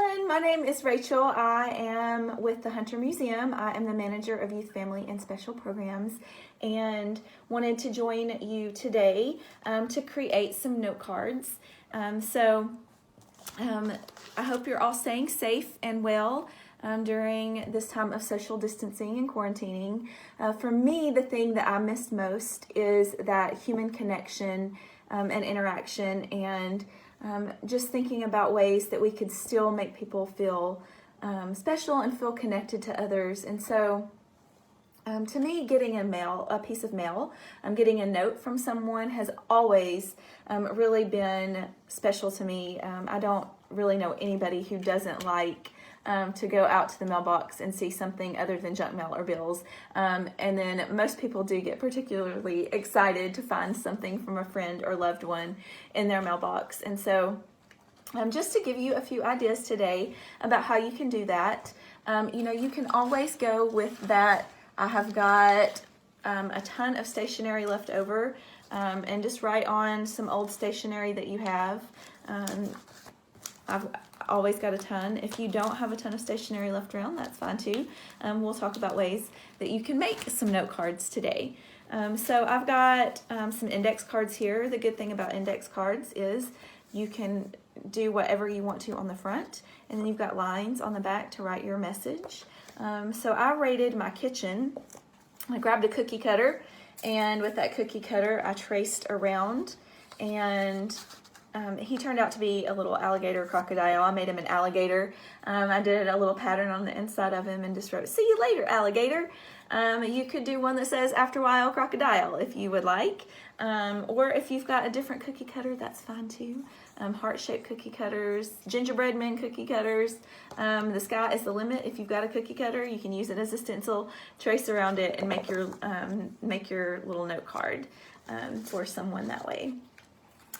everyone, my name is Rachel. I am with the Hunter Museum. I am the manager of Youth, Family, and Special Programs and wanted to join you today to create some note cards. I hope you're all staying safe and well during this time of social distancing and quarantining. For me, the thing that I miss most is that human connection and interaction, and just thinking about ways that we could still make people feel special and feel connected to others. And so to me, getting a piece of mail, getting a note from someone has always really been special to me. I don't really know anybody who doesn't like to go out to the mailbox and see something other than junk mail or bills. And then most people do get particularly excited to find something from a friend or loved one in their mailbox. And so just to give you a few ideas today about how you can do that, you can always go with that. I have got a ton of stationery left over, and just write on some old stationery that you have. I've always got a ton. If you don't have a ton of stationery left around, that's fine too. We'll talk about ways that you can make some note cards today. So I've got some index cards here. The good thing about index cards is you can do whatever you want to on the front, and then you've got lines on the back to write your message. So I raided my kitchen. I grabbed a cookie cutter, and with that cookie cutter I traced around, and he turned out to be a little alligator crocodile. I made him an alligator. I did a little pattern on the inside of him and just wrote, "See you later, alligator." You could do one that says, "After a while, crocodile," if you would like. Or if you've got a different cookie cutter, that's fine too. Heart-shaped cookie cutters, gingerbread men cookie cutters. The sky is the limit. If you've got a cookie cutter, you can use it as a stencil, trace around it, and make your little note card for someone that way.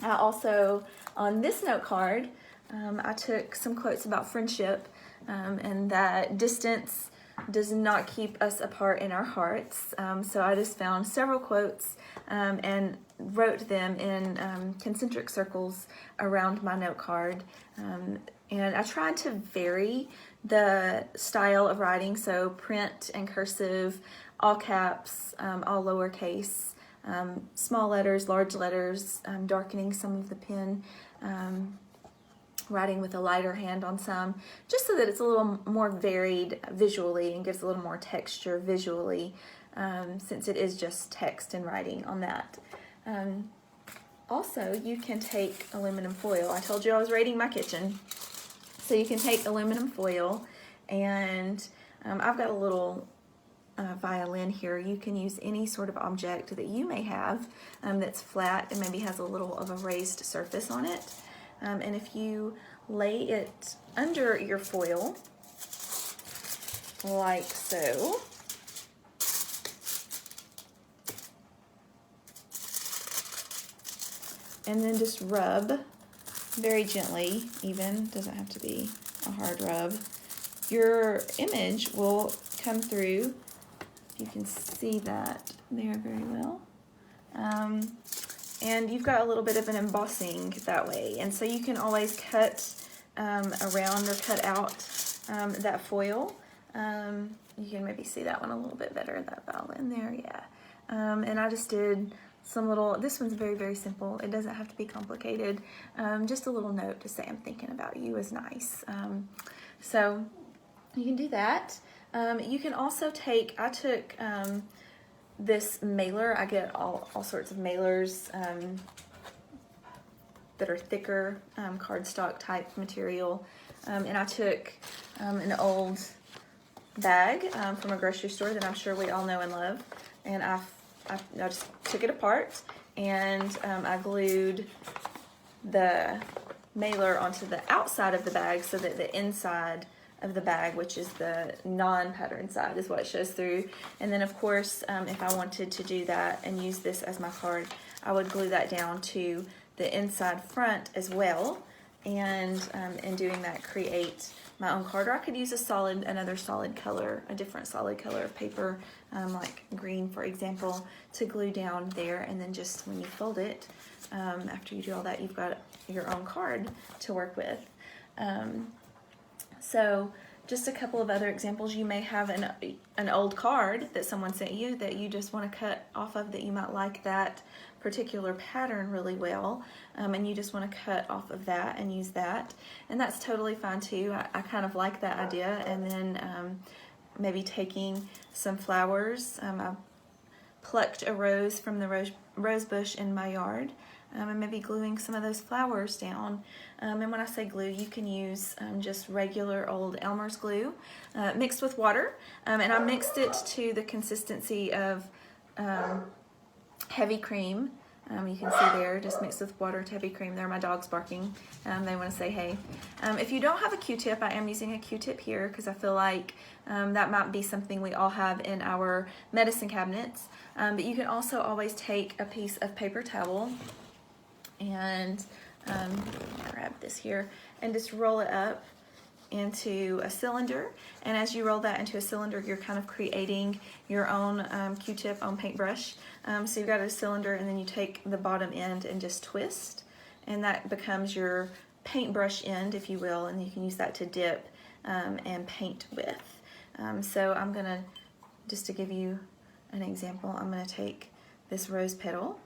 I also, on this note card, I took some quotes about friendship, and that distance does not keep us apart in our hearts. So I just found several quotes and wrote them in concentric circles around my note card. And I tried to vary the style of writing, so print and cursive, all caps, all lowercase, small letters, large letters, darkening some of the pen, writing with a lighter hand on some, just so that it's a little more varied visually and gives a little more texture visually, since it is just text and writing on that. Also, you can take aluminum foil. I told you I was raiding my kitchen. So you can take aluminum foil, and I've got a little violin here. You can use any sort of object that you may have that's flat and maybe has a little of a raised surface on it. And if you lay it under your foil, like so, and then just rub very gently, even, doesn't have to be a hard rub, your image will come through. You can see that there very well. And you've got a little bit of an embossing that way. And so you can always cut around or cut out that foil. You can maybe see that one a little bit better, that violin there, yeah. And I just did some little, this one's very, very simple. It doesn't have to be complicated. Just a little note to say I'm thinking about you is nice. So you can do that. You can also take, I took this mailer. I get all sorts of mailers that are thicker, cardstock type material. And I took an old bag from a grocery store that I'm sure we all know and love. And I just took it apart, and I glued the mailer onto the outside of the bag so that the inside of the bag, which is the non-pattern side, is what it shows through. And then of course, if I wanted to do that and use this as my card, I would glue that down to the inside front as well. And in doing that, create my own card. Or I could use another solid color, a different solid color of paper, like green, for example, to glue down there. And then just when you fold it, after you do all that, you've got your own card to work with. So just a couple of other examples. You may have an old card that someone sent you that you just want to cut off of, that you might like that particular pattern really well, and you just want to cut off of that and use that, and that's totally fine too. I kind of like that idea. And then maybe taking some flowers. I plucked a rose from the rose bush in my yard, and maybe gluing some of those flowers down. And when I say glue, you can use just regular old Elmer's glue mixed with water. And I mixed it to the consistency of heavy cream. You can see there, just mixed with water to heavy cream. There are my dogs barking. They want to say hey. If you don't have a Q-tip, I am using a Q-tip here because I feel like that might be something we all have in our medicine cabinets. But you can also always take a piece of paper towel and grab this here and just roll it up into a cylinder. And as you roll that into a cylinder, you're kind of creating your own Q-tip on paintbrush. So you've got a cylinder, and then you take the bottom end and just twist, and that becomes your paintbrush end, if you will, and you can use that to dip and paint with. So I'm gonna, just to give you an example, I'm gonna take this rose petal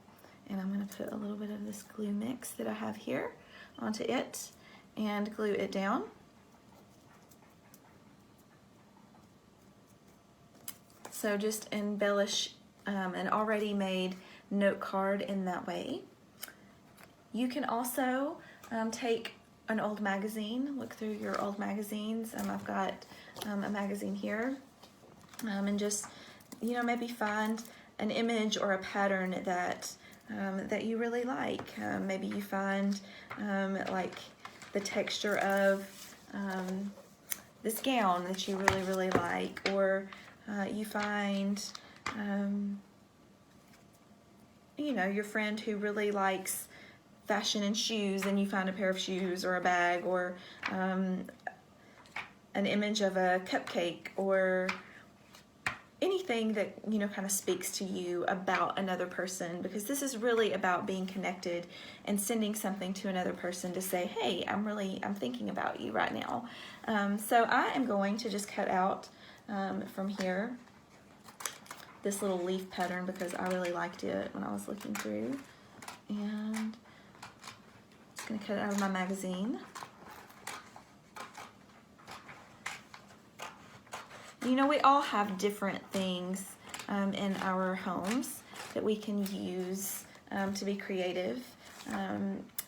and I'm gonna put a little bit of this glue mix that I have here onto it and glue it down. So just embellish an already made note card in that way. You can also take an old magazine, look through your old magazines. I've got a magazine here, and just, you know, maybe find an image or a pattern that that you really like. Maybe you find like the texture of this gown that you really like, or you find you know, your friend who really likes fashion and shoes, and you find a pair of shoes or a bag, or an image of a cupcake, or anything that, you know, kind of speaks to you about another person, because this is really about being connected and sending something to another person to say, hey, I'm thinking about you right now. So I am going to just cut out from here this little leaf pattern because I really liked it when I was looking through, and I'm just going to cut it out of my magazine. You know, we all have different things in our homes that we can use to be creative.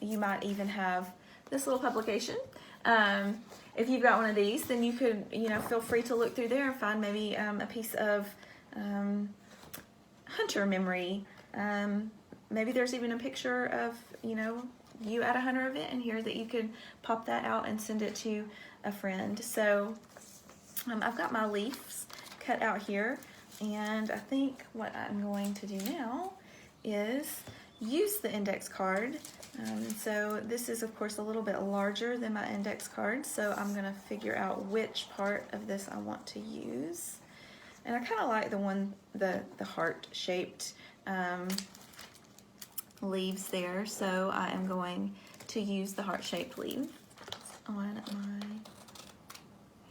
You might even have this little publication. If you've got one of these, then you could, you know, feel free to look through there and find maybe a piece of hunter memory. Maybe there's even a picture of, you know, you at a hunter event in here that you could pop that out and send it to a friend. So I've got my leaves cut out here, and I think what I'm going to do now is use the index card. So this is, of course, a little bit larger than my index card, so I'm going to figure out which part of this I want to use. And I kind of like the one, the heart-shaped leaves there, so I am going to use the heart-shaped leaf on my...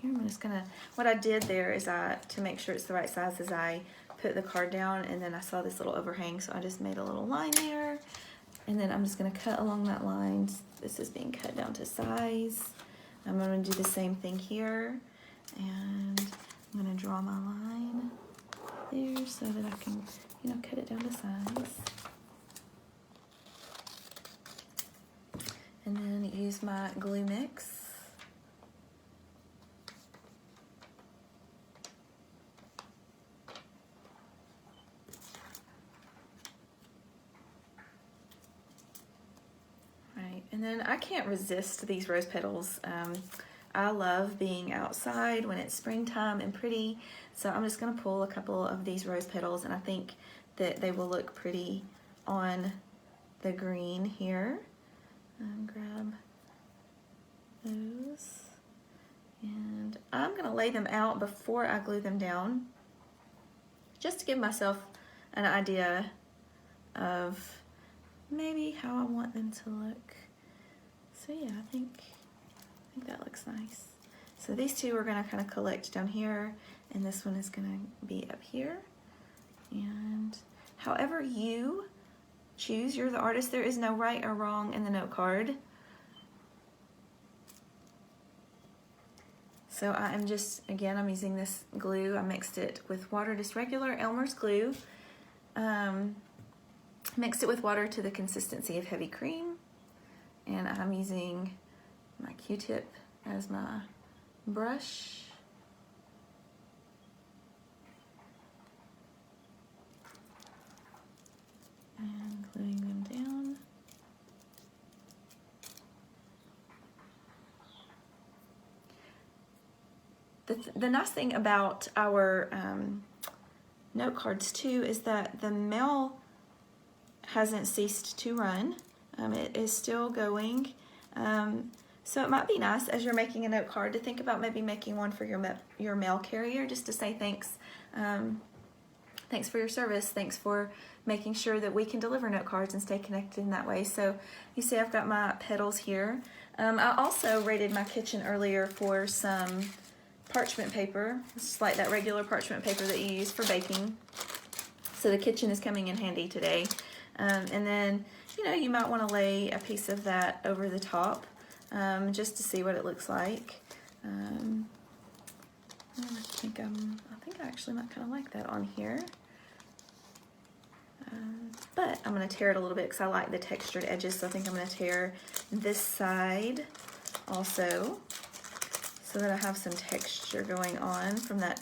I'm just gonna, what I did there is to make sure it's the right size, is I put the card down, and then I saw this little overhang, so I just made a little line there, and then I'm just gonna cut along that line. This is being cut down to size. I'm gonna do the same thing here, and I'm gonna draw my line there so that I can, you know, cut it down to size. And then use my glue mix. And then I can't resist these rose petals. I love being outside when it's springtime and pretty, so I'm just going to pull a couple of these rose petals, and I think that they will look pretty on the green here. Grab those, and I'm going to lay them out before I glue them down, just to give myself an idea of maybe how I want them to look. So yeah, I think that looks nice. So these two are going to kind of collect down here, and this one is going to be up here. And however you choose, you're the artist. There is no right or wrong in the note card. So I am just, again, I'm using this glue. I mixed it with water, just regular Elmer's glue. Mixed it with water to the consistency of heavy cream. And I'm using my Q-tip as my brush. And gluing them down. The nice thing about our note cards too is that the mail hasn't ceased to run. It is still going. So it might be nice as you're making a note card to think about maybe making one for your mail carrier, just to say thanks. Thanks for your service. Thanks for making sure that we can deliver note cards and stay connected in that way. So you see I've got my petals here. I also raided my kitchen earlier for some parchment paper. It's just like that regular parchment paper that you use for baking. So the kitchen is coming in handy today. And then, you know, you might want to lay a piece of that over the top just to see what it looks like. I think I actually might kind of like that on here. But I'm going to tear it a little bit because I like the textured edges, so I think I'm going to tear this side also so that I have some texture going on from that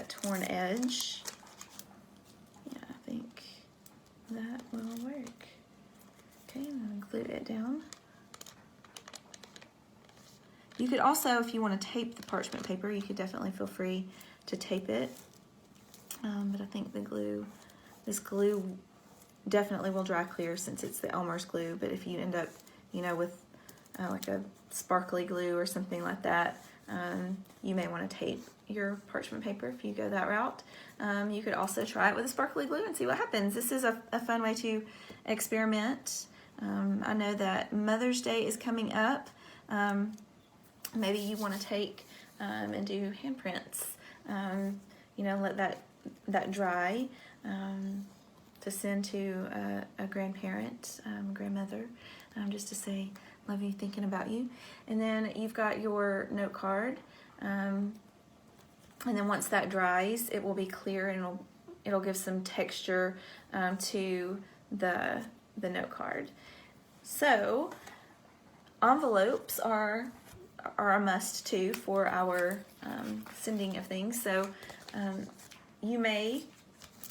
torn edge. Yeah, I think that will work. Okay, I'm going to glue it down. You could also, if you want to tape the parchment paper, you could definitely feel free to tape it. But I think this glue definitely will dry clear since it's the Elmer's glue. But if you end up, you know, with like a sparkly glue or something like that, you may want to tape your parchment paper if you go that route. You could also try it with a sparkly glue and see what happens. This is a fun way to experiment. I know that Mother's Day is coming up. Maybe you want to take and do handprints. You know, let that dry to send to a grandparent, grandmother, just to say, love you, thinking about you. And then you've got your note card. And then once that dries, it will be clear and it'll give some texture to the note card. So envelopes are a must too for our sending of things. So you may,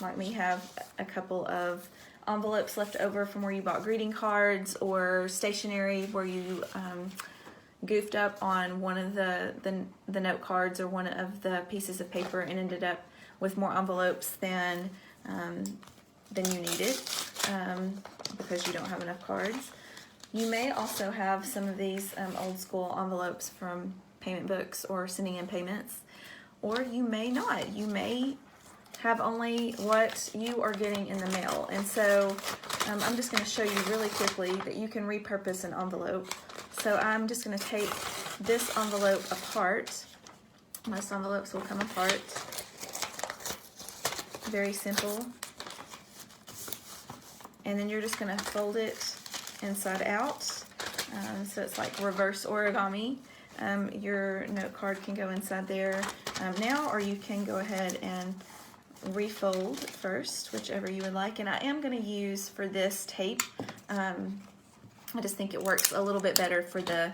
like me, have a couple of envelopes left over from where you bought greeting cards or stationery where you goofed up on one of the note cards or one of the pieces of paper and ended up with more envelopes than you needed because you don't have enough cards. You may also have some of these old school envelopes from payment books or sending in payments, or you may not. You may have only what you are getting in the mail. And so I'm just going to show you really quickly that you can repurpose an envelope. So I'm just going to take this envelope apart. Most envelopes will come apart. Very simple. And then you're just going to fold it inside out. So it's like reverse origami. Your note card can go inside there now, or you can go ahead and refold first, whichever you would like. And I am going to use for this tape, I just think it works a little bit better for the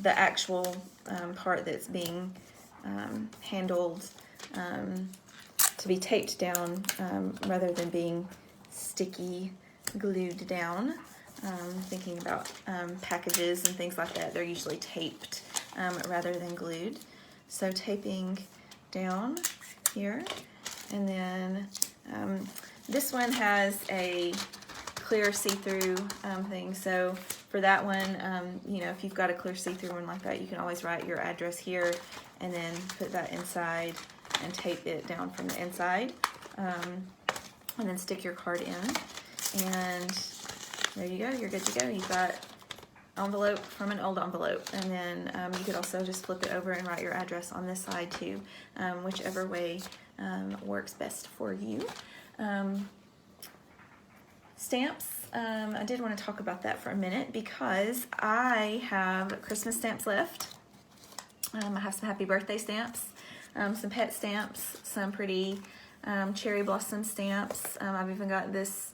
actual part that's being handled to be taped down rather than being sticky glued down. Thinking about packages and things like that, they're usually taped rather than glued. So taping down here, and then this one has a clear see-through thing. So for that one, you know, if you've got a clear see-through one like that, you can always write your address here and then put that inside and tape it down from the inside, and then stick your card in, and there you go, you're good to go. You've got envelope from an old envelope. And then you could also just flip it over and write your address on this side too, whichever way works best for you. Stamps. I did want to talk about that for a minute because I have Christmas stamps left. I have some happy birthday stamps, some pet stamps, some pretty cherry blossom stamps. I've even got this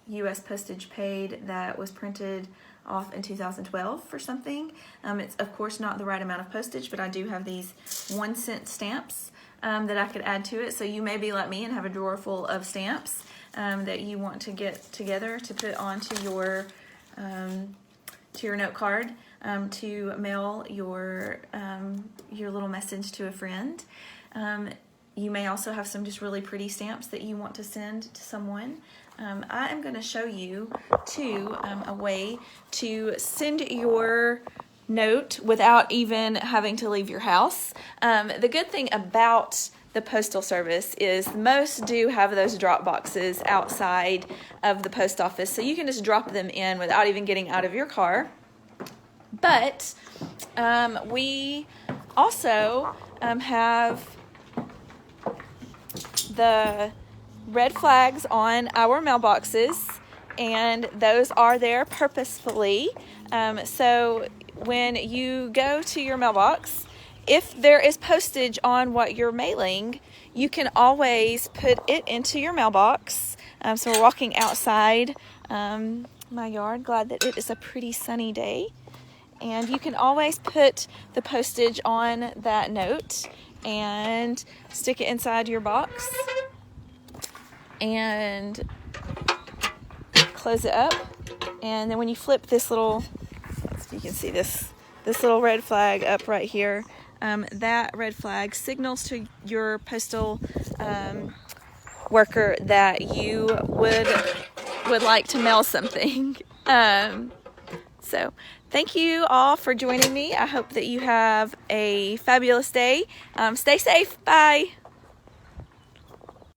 U.S. postage paid that was printed off in 2012 for something. It's of course not the right amount of postage, but I do have these 1-cent stamps that I could add to it. So you may be like me and have a drawer full of stamps that you want to get together to put onto your note card to mail your little message to a friend. You may also have some just really pretty stamps that you want to send to someone. I am going to show you a way to send your note without even having to leave your house. The good thing about the postal service is most do have those drop boxes outside of the post office, so you can just drop them in without even getting out of your car. But we also have the red flags on our mailboxes, and those are there purposefully. So when you go to your mailbox, if there is postage on what you're mailing, you can always put it into your mailbox. So we're walking outside my yard. Glad that it is a pretty sunny day. And you can always put the postage on that note and stick it inside your box and close it up. And then when you flip this little, you can see this little red flag up right here, that red flag signals to your postal worker that you would like to mail something. So thank you all for joining me. I hope that you have a fabulous day. Stay safe. Bye.